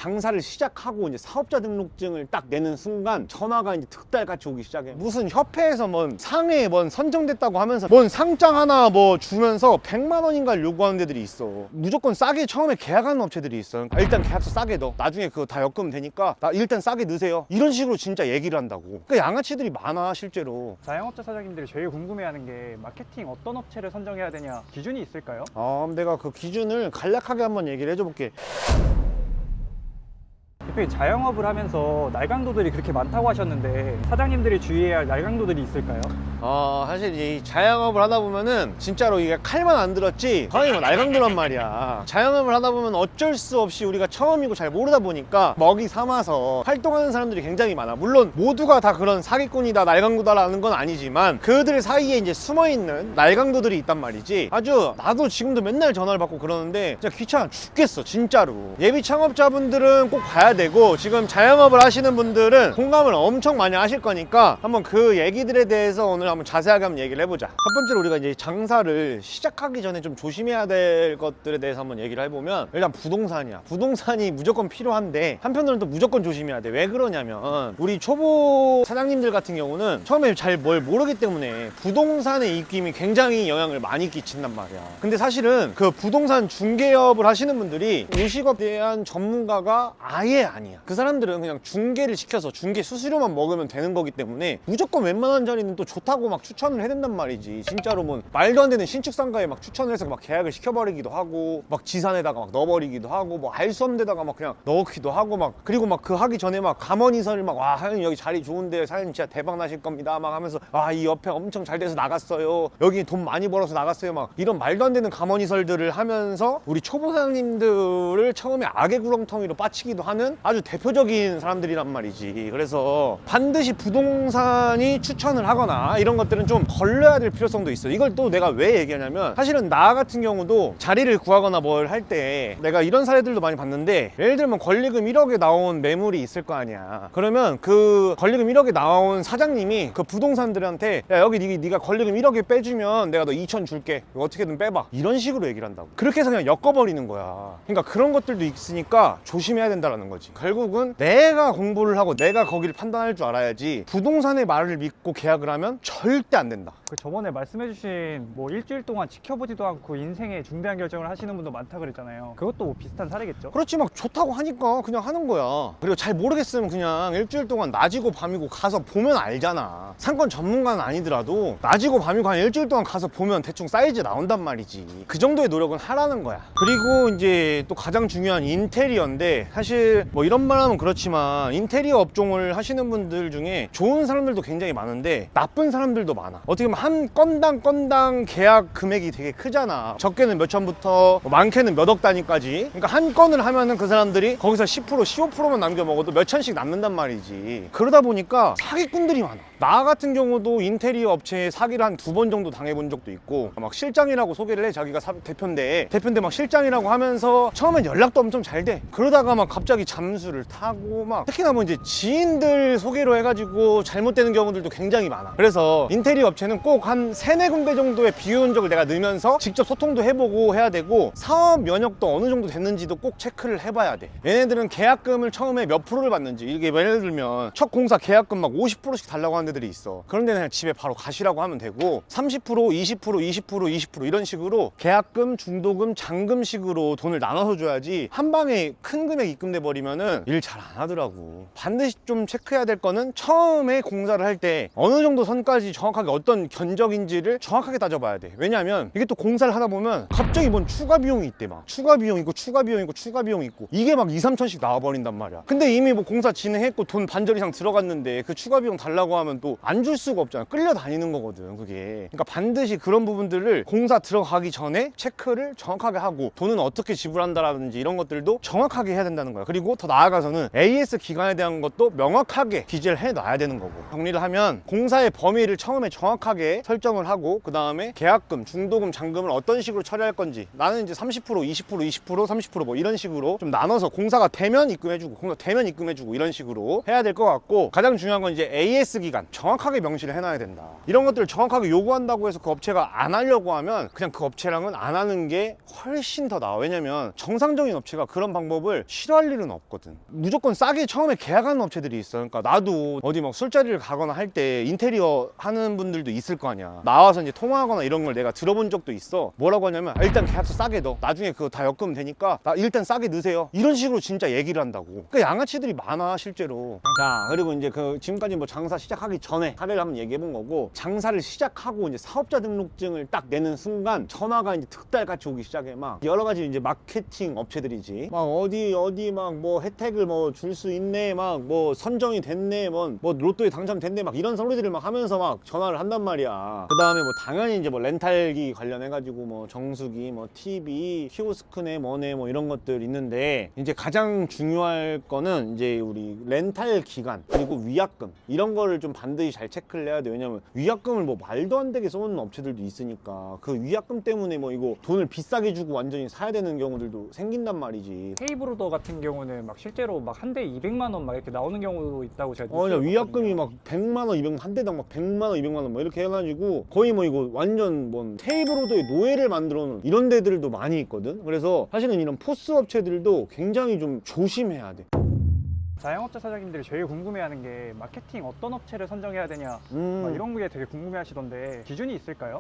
장사를 시작하고 이제 사업자 등록증을 딱 내는 순간 전화가 이제 득달같이 오기 시작해. 무슨 협회에서 뭔 상에 뭔 선정됐다고 하면서 뭔 상장 하나 뭐 주면서 100만 원인가를 요구하는 데들이 있어. 무조건 싸게 처음에 계약하는 업체들이 있어. 일단 계약서 싸게 넣어. 나중에 그거 다 엮으면 되니까 일단 싸게 넣으세요. 이런 식으로 진짜 얘기를 한다고. 그러니까 양아치들이 많아 실제로. 자영업자 사장님들이 제일 궁금해하는 게 마케팅 어떤 업체를 선정해야 되냐 기준이 있을까요? 내가 그 기준을 간략하게 한번 얘기를 해줘 볼게. 대표님 자영업을 하면서 날강도들이 그렇게 많다고 하셨는데 사장님들이 주의해야 할 날강도들이 있을까요? 사실 이 자영업을 하다 보면은 진짜로 이게 칼만 안 들었지 거의 뭐 날강도란 말이야. 자영업을 하다 보면 어쩔 수 없이 우리가 처음이고 잘 모르다 보니까 먹이 삼아서 활동하는 사람들이 굉장히 많아. 물론 모두가 다 그런 사기꾼이다 날강도다라는 건 아니지만 그들 사이에 이제 숨어있는 날강도들이 있단 말이지. 아주 나도 지금도 맨날 전화를 받고 그러는데 진짜 귀찮아 죽겠어 진짜로. 예비 창업자분들은 꼭 봐야 되고 지금 자영업을 하시는 분들은 공감을 엄청 많이 하실 거니까 한번 그 얘기들에 대해서 오늘 한번 자세하게 한번 얘기를 해보자. 첫 번째로 우리가 이제 장사를 시작하기 전에 좀 조심해야 될 것들에 대해서 한번 얘기를 해보면 일단 부동산이야. 부동산이 무조건 필요한데 한편으로는 또 무조건 조심해야 돼. 왜 그러냐면 우리 초보 사장님들 같은 경우는 처음에 잘 뭘 모르기 때문에 부동산의 입김이 굉장히 영향을 많이 끼친단 말이야. 근데 사실은 그 부동산 중개업을 하시는 분들이 요식업에 대한 전문가가 아예 아니야. 그 사람들은 그냥 중개를 시켜서 중개 수수료만 먹으면 되는 거기 때문에 무조건 웬만한 자리는 또 좋다고 막 추천을 해댄단 말이지. 진짜로 뭐 말도 안 되는 신축 상가에 막 추천을 해서 막 계약을 시켜버리기도 하고 막 지산에다가 막 넣어버리기도 하고 뭐 알 수 없는 데다가 막 그냥 넣기도 하고 막 그리고 막 그 하기 전에 막 감언이설을 막 와 사장님 여기 자리 좋은데 사장님 진짜 대박 나실 겁니다 막 하면서 이 옆에 엄청 잘 돼서 나갔어요 여기 돈 많이 벌어서 나갔어요 막 이런 말도 안 되는 감언이설들을 하면서 우리 초보 사장님들을 처음에 악의 구렁텅이로 빠치기도 하는 아주 대표적인 사람들이란 말이지. 그래서 반드시 부동산이 추천을 하거나 이런 것들은 좀 걸러야 될 필요성도 있어. 이걸 또 내가 왜 얘기하냐면 사실은 나 같은 경우도 자리를 구하거나 뭘 할 때 내가 이런 사례들도 많이 봤는데 예를 들면 권리금 1억에 나온 매물이 있을 거 아니야. 그러면 그 권리금 1억에 나온 사장님이 그 부동산들한테 야 여기 네가 권리금 1억에 빼주면 내가 너 2천 줄게 이거 어떻게든 빼봐 이런 식으로 얘기를 한다고. 그렇게 해서 그냥 엮어버리는 거야. 그러니까 그런 것들도 있으니까 조심해야 된다는 거지. 결국은 내가 공부를 하고 내가 거기를 판단할 줄 알아야지 부동산의 말을 믿고 계약을 하면 절대 안 된다. 그 저번에 말씀해주신 뭐 일주일 동안 지켜보지도 않고 인생의 중대한 결정을 하시는 분도 많다 그랬잖아요. 그것도 뭐 비슷한 사례겠죠? 그렇지. 막 좋다고 하니까 그냥 하는 거야. 그리고 잘 모르겠으면 그냥 일주일 동안 낮이고 밤이고 가서 보면 알잖아. 상권 전문가는 아니더라도 낮이고 밤이고 한 일주일 동안 가서 보면 대충 사이즈 나온단 말이지. 그 정도의 노력은 하라는 거야. 그리고 이제 또 가장 중요한 인테리어인데 사실 뭐 이런 말 하면 그렇지만 인테리어 업종을 하시는 분들 중에 좋은 사람들도 굉장히 많은데 나쁜 사람들도 많아. 어떻게 보면 한 건당 계약 금액이 되게 크잖아. 적게는 몇 천부터 많게는 몇 억 단위까지. 그러니까 한 건을 하면은 그 사람들이 거기서 10% 15%만 남겨 먹어도 몇 천씩 남는단 말이지. 그러다 보니까 사기꾼들이 많아. 나 같은 경우도 인테리어 업체에 사기를 한 2번 정도 당해본 적도 있고 막 실장이라고 소개를 해. 자기가 대표인데 막 실장이라고 하면서 처음엔 연락도 엄청 잘 돼. 그러다가 막 갑자기 잠수를 타고 막 특히나 뭐 이제 지인들 소개로 해가지고 잘못되는 경우들도 굉장히 많아. 그래서 인테리어 업체는 꼭 한 3-4군데 정도의 비교 흔적을 내가 넣으면서 직접 소통도 해보고 해야 되고 사업 면역도 어느 정도 됐는지도 꼭 체크를 해봐야 돼. 얘네들은 계약금을 처음에 몇 프로를 받는지 이게 예를 들면 첫 공사 계약금 막 50%씩 달라고 하는 데들이 있어. 그런 데는 그냥 집에 바로 가시라고 하면 되고 30%, 20%, 20%, 20% 이런 식으로 계약금, 중도금, 잔금식으로 돈을 나눠서 줘야지 한 방에 큰 금액 입금돼 버리면은 일 잘 안 하더라고. 반드시 좀 체크해야 될 거는 처음에 공사를 할 때 어느 정도 선까지 정확하게 어떤 견적인지를 정확하게 따져봐야 돼. 왜냐하면 이게 또 공사를 하다 보면 갑자기 뭔 추가 비용이 있대. 막 추가 비용 있고 추가 비용 있고 추가 비용 있고 이게 막 2, 3천씩 나와버린단 말이야. 근데 이미 뭐 공사 진행했고 돈 반절 이상 들어갔는데 그 추가 비용 달라고 하면 또 안 줄 수가 없잖아. 끌려다니는 거거든 그게. 그러니까 반드시 그런 부분들을 공사 들어가기 전에 체크를 정확하게 하고 돈은 어떻게 지불한다라든지 이런 것들도 정확하게 해야 된다는 거야. 그리고 더 나아가서는 AS 기간에 대한 것도 명확하게 기재를 해놔야 되는 거고. 정리를 하면 공사의 범위를 업체를 처음에 정확하게 설정을 하고 그 다음에 계약금, 중도금, 잔금을 어떤 식으로 처리할 건지 나는 이제 30%, 20%, 20%, 30%뭐 이런 식으로 좀 나눠서 공사가 되면 입금해주고 공사 되면 입금해주고 이런 식으로 해야 될 것 같고 가장 중요한 건 이제 AS 기간 정확하게 명시를 해놔야 된다. 이런 것들을 정확하게 요구한다고 해서 그 업체가 안 하려고 하면 그냥 그 업체랑은 안 하는 게 훨씬 더 나아. 왜냐면 정상적인 업체가 그런 방법을 싫어할 일은 없거든. 무조건 싸게 처음에 계약하는 업체들이 있어. 그러니까 나도 어디 막 술자리를 가거나 할 때 인테리어 하는 분들도 있을 거 아니야. 나와서 이제 통화하거나 이런 걸 내가 들어본 적도 있어. 뭐라고 하냐면 일단 계약서 싸게 넣어. 나중에 그거 다 엮으면 되니까 나 일단 싸게 넣으세요. 이런 식으로 진짜 얘기를 한다고. 그러니까 양아치들이 많아 실제로. 자, 그리고 이제 그 지금까지 뭐 장사 시작하기 전에 사례를 한번 얘기해 본 거고, 장사를 시작하고 이제 사업자 등록증을 딱 내는 순간 전화가 이제 득달같이 오기 시작해. 막 여러 가지 이제 마케팅 업체들이지. 막 어디 막 뭐 혜택을 뭐 줄 수 있네, 막 뭐 선정이 됐네, 뭐 로또에 당첨됐네, 막 이런 소리들을 막 하면서 막 전화를 한단 말이야. 그 다음에 뭐 당연히 이제 뭐 렌탈기 관련해가지고 뭐 정수기, 뭐 TV, 키오스크네, 뭐네, 뭐 이런 것들 있는데, 이제 가장 중요할 거는 이제 우리 렌탈 기간 그리고 위약금 이런 거를 좀 반드시 잘 체크를 해야 돼. 왜냐면 위약금을 뭐 말도 안 되게 써놓는 업체들도 있으니까 그 위약금 때문에 뭐 이거 돈을 비싸게 주고 완전히 사야 되는 경우들도 생긴단 말이지. 테이블오더 같은 경우는 막 실제로 막 한 대 200만 원 막 이렇게 나오는 경우도 있다고 제가 그냥 뉴스에 위약금이 봤거든요. 막 100만 원, 200만 한 대당 막 100만 원, 200만 원 막 이렇게 해가지고 거의 뭐 이거 완전 뭐 테이블오더의 노예를 만들어 놓은 이런 데들도 많이 있거든. 그래서 사실은 이런 포스 업체들도 굉장히 좀 조심해야 돼. 자영업자 사장님들이 제일 궁금해하는 게 마케팅 어떤 업체를 선정해야 되냐 막 이런 게 되게 궁금해하시던데 기준이 있을까요?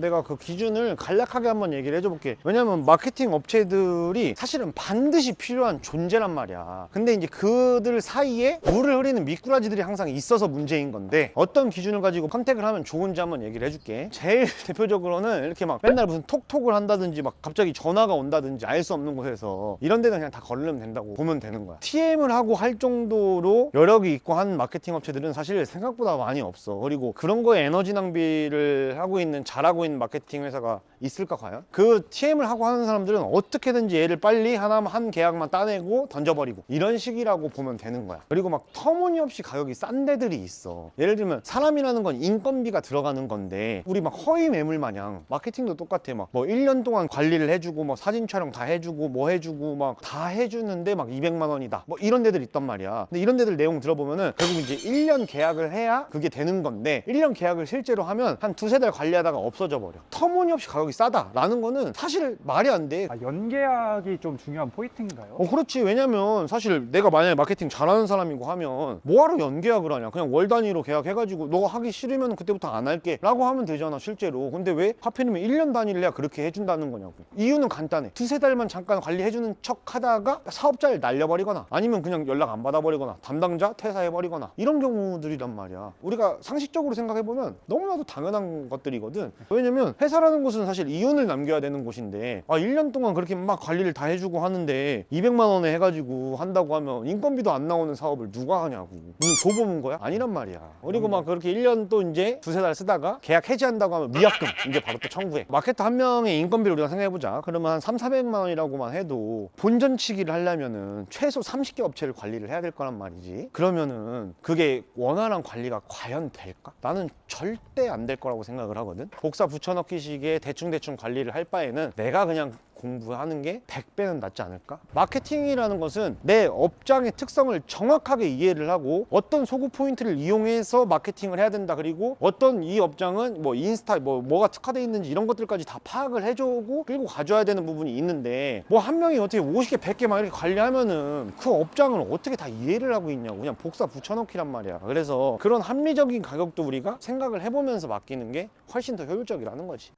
내가 그 기준을 간략하게 한번 얘기를 해줘볼게. 왜냐면 마케팅 업체들이 사실은 반드시 필요한 존재란 말이야. 근데 이제 그들 사이에 물을 흐리는 미꾸라지들이 항상 있어서 문제인 건데, 어떤 기준을 가지고 컨택을 하면 좋은지 한번 얘기를 해줄게. 제일 대표적으로는 이렇게 막 맨날 무슨 톡톡을 한다든지 막 갑자기 전화가 온다든지 알 수 없는 곳에서 이런 데는 그냥 다 걸르면 된다고 보면 되는 거야. TM을 하고 할 정도로 여력이 있고 한 마케팅 업체들은 사실 생각보다 많이 없어. 그리고 그런 거에 에너지 낭비를 하고 있는, 잘하고 있는 마케팅 회사가 있을까 과연? 그 TM을 하고 하는 사람들은 어떻게든지 얘를 빨리 한 계약만 따내고 던져버리고 이런 식이라고 보면 되는 거야. 그리고 막 터무니없이 가격이 싼 데들이 있어. 예를 들면 사람이라는 건 인건비가 들어가는 건데 우리 막 허위 매물 마냥 마케팅도 똑같아. 막 뭐 1년 동안 관리를 해주고 뭐 사진 촬영 다 해주고 뭐 해주고 막 다 해주는데 막 200만 원이다 뭐 이런 데들 있단 말이야. 근데 이런 데들 내용 들어보면은 결국 이제 1년 계약을 해야 그게 되는 건데 1년 계약을 실제로 하면 한 두세 달 관리하다가 없어져 버려. 터무니없이 가격이 싸다라는 거는 사실 말이 안 돼. 연계약이 좀 중요한 포인트인가요? 그렇지. 왜냐면 사실 내가 만약에 마케팅 잘하는 사람이고 하면 뭐하러 연계약을 하냐. 그냥 월 단위로 계약해가지고 너가 하기 싫으면 그때부터 안 할게 라고 하면 되잖아 실제로. 근데 왜 하필이면 1년 단위를 해야 그렇게 해준다는 거냐고. 이유는 간단해. 두세 달만 잠깐 관리해주는 척 하다가 사업자를 날려버리거나 아니면 그냥 연락 안 받아버리거나 담당자 퇴사해버리거나 이런 경우들이란 말이야. 우리가 상식적으로 생각해보면 너무나도 당연한 것들이거든. 왜냐면 회사라는 곳은 사실 이윤을 남겨야 되는 곳인데 1년 동안 그렇게 막 관리를 다 해주고 하는데 200만 원에 해가지고 한다고 하면 인건비도 안 나오는 사업을 누가 하냐고. 무슨 조범인 거야? 아니란 말이야. 그리고 막 그렇게 1년 또 이제 두세 달 쓰다가 계약 해지한다고 하면 위약금 이제 바로 또 청구해. 마케터 한 명의 인건비를 우리가 생각해보자. 그러면 한 300~400만 원이라고만 해도 본전치기를 하려면은 최소 30개 업체를 관리를 해야 될 거란 말이지. 그러면은 그게 원활한 관리가 과연 될까? 나는 절대 안 될 거라고 생각을 하거든. 복사 붙여넣기식의 대충대충 관리를 할 바에는 내가 그냥 공부하는 게 100배는 낫지 않을까? 마케팅이라는 것은 내 업장의 특성을 정확하게 이해를 하고 어떤 소구 포인트를 이용해서 마케팅을 해야 된다. 그리고 어떤 이 업장은 뭐 인스타 뭐가 특화되어 있는지 이런 것들까지 다 파악을 해주고 끌고 가줘야 되는 부분이 있는데 뭐 한 명이 어떻게 50개 100개 막 이렇게 관리하면은 그 업장을 어떻게 다 이해를 하고 있냐고. 그냥 복사 붙여넣기란 말이야. 그래서 그런 합리적인 가격도 우리가 생각을 해보면서 맡기는 게 훨씬 더 효율적이라는 거지.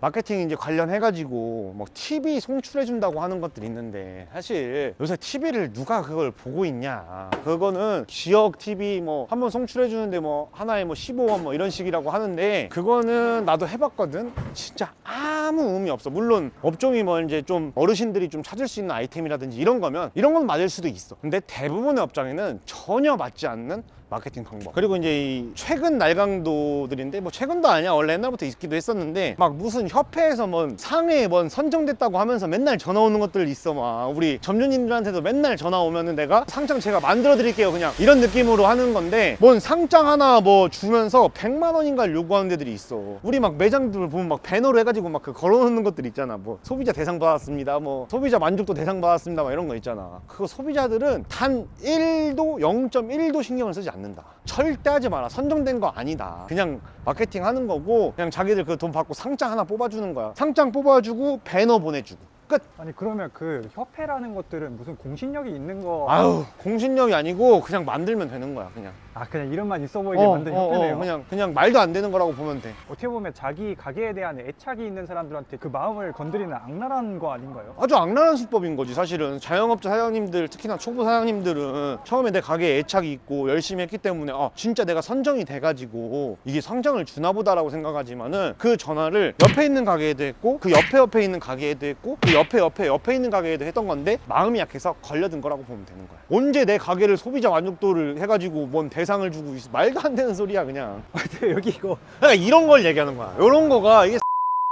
마케팅 이제 관련해가지고 뭐 TV 송출해준다고 하는 것들이 있는데 사실 요새 TV를 누가 그걸 보고 있냐. 그거는 지역 TV 뭐 한번 송출해주는데 뭐 하나에 뭐 15원 뭐 이런 식이라고 하는데 그거는 나도 해봤거든. 진짜 아무 의미 없어. 물론 업종이 뭐 이제 좀 어르신들이 좀 찾을 수 있는 아이템이라든지 이런 거면 이런 건 맞을 수도 있어. 근데 대부분의 업장에는 전혀 맞지 않는 마케팅 방법. 그리고 이제 이 최근 날강도들인데 뭐 최근도 아니야. 원래 옛날부터 있기도 했었는데 막 무슨 협회에서 뭐 상에 뭐 선정됐다고 하면서 맨날 전화 오는 것들 있어. 막 우리 점주님들한테도 맨날 전화 오면은 내가 상장 제가 만들어 드릴게요. 그냥 이런 느낌으로 하는 건데 뭔 상장 하나 뭐 주면서 100만 원인가를 요구하는 데들이 있어. 우리 막 매장들 보면 막 배너로 해가지고 막 그 걸어놓는 것들 있잖아. 뭐 소비자 대상 받았습니다. 뭐 소비자 만족도 대상 받았습니다. 막 이런 거 있잖아. 그거 소비자들은 단 1도 0.1도 신경을 쓰지 않는다. 절대 하지 마라. 선정된 거 아니다. 그냥 마케팅 하는 거고 그냥 자기들 그 돈 받고 상장 하나 뽑아주는 거야. 상장 뽑아주고 배너 보내주고 끝. 아니 그러면 그 협회라는 것들은 무슨 공신력이 있는 거? 아유 공신력이 아니고 그냥 만들면 되는 거야. 그냥 그냥 이름만 있어 보이게 만든 협회네요. 그냥 말도 안 되는 거라고 보면 돼. 어떻게 보면 자기 가게에 대한 애착이 있는 사람들한테 그 마음을 건드리는 악랄한 거 아닌가요? 아주 악랄한 수법인 거지. 사실은 자영업자 사장님들, 특히나 초보 사장님들은 처음에 내 가게에 애착이 있고 열심히 했기 때문에 진짜 내가 선정이 돼가지고 이게 상장을 주나 보다라고 생각하지만은 그 전화를 옆에 있는 가게에도 했고 그 옆에 있는 가게에도 했고 그 옆에 있는 가게에도 했던 건데 마음이 약해서 걸려든 거라고 보면 되는 거야. 언제 내 가게를 소비자 만족도를 해가지고 뭔 대상을 주고 있어. 말도 안 되는 소리야 그냥. 여기 이거 그러니까 이런 걸 얘기하는 거야. 이런 거가 이게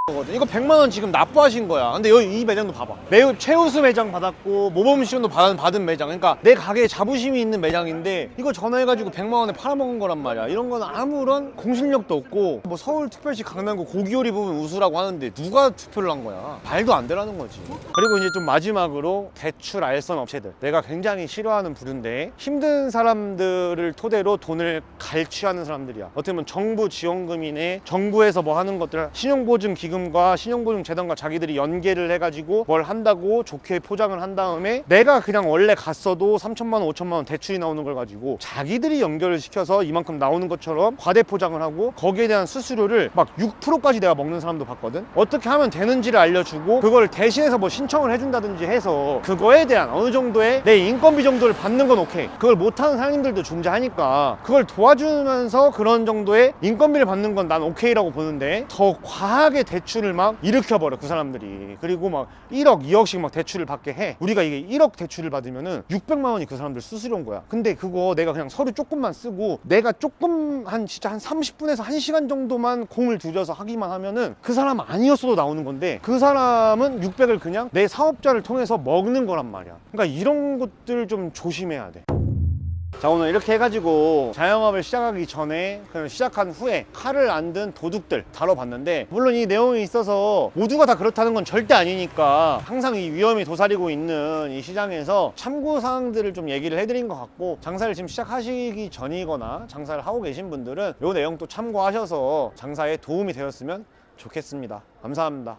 거거든. 이거 100만 원 지금 납부하신 거야. 근데 여기 이 매장도 봐봐. 매우 최우수 매장 받았고 모범 시험도 받은 매장. 그러니까 내 가게에 자부심이 있는 매장인데 이거 전화해가지고 100만 원에 팔아먹은 거란 말이야. 이런 건 아무런 공신력도 없고 뭐 서울특별시 강남구 고기요리 부분 우수라고 하는데 누가 투표를 한 거야. 말도 안 되라는 거지. 그리고 이제 좀 마지막으로 대출 알선 업체들. 내가 굉장히 싫어하는 부류인데 힘든 사람들을 토대로 돈을 갈취하는 사람들이야. 어떻게 보면 정부 지원금이네, 정부에서 뭐 하는 것들, 신용보증기금 과 신용보증재단과 자기들이 연계를 해가지고 뭘 한다고 좋게 포장을 한 다음에 내가 그냥 원래 갔어도 3천만 원, 5천만 원 대출이 나오는 걸 가지고 자기들이 연결을 시켜서 이만큼 나오는 것처럼 과대 포장을 하고 거기에 대한 수수료를 막 6%까지 내가 먹는 사람도 봤거든. 어떻게 하면 되는지를 알려주고 그걸 대신해서 뭐 신청을 해준다든지 해서 그거에 대한 어느 정도의 내 인건비 정도를 받는 건 오케이. 그걸 못하는 사장님들도 존재하니까 그걸 도와주면서 그런 정도의 인건비를 받는 건 난 오케이라고 보는데 더 과하게 대출을 막 일으켜버려 그 사람들이. 그리고 막 1억 2억씩 막 대출을 받게 해. 우리가 이게 1억 대출을 받으면은 600만 원이 그 사람들 수수료인 거야. 근데 그거 내가 그냥 서류 조금만 쓰고 내가 조금 진짜 한 30분에서 1시간 정도만 공을 들여서 하기만 하면은 그 사람 아니었어도 나오는 건데 그 사람은 600을 그냥 내 사업자를 통해서 먹는 거란 말이야. 그러니까 이런 것들 좀 조심해야 돼. 자, 오늘 이렇게 해가지고 자영업을 시작하기 전에 그냥 시작한 후에 칼을 안 든 도둑들 다뤄봤는데 물론 이 내용이 있어서 모두가 다 그렇다는 건 절대 아니니까 항상 이 위험이 도사리고 있는 이 시장에서 참고사항들을 좀 얘기를 해드린 것 같고 장사를 지금 시작하시기 전이거나 장사를 하고 계신 분들은 이 내용 또 참고하셔서 장사에 도움이 되었으면 좋겠습니다. 감사합니다.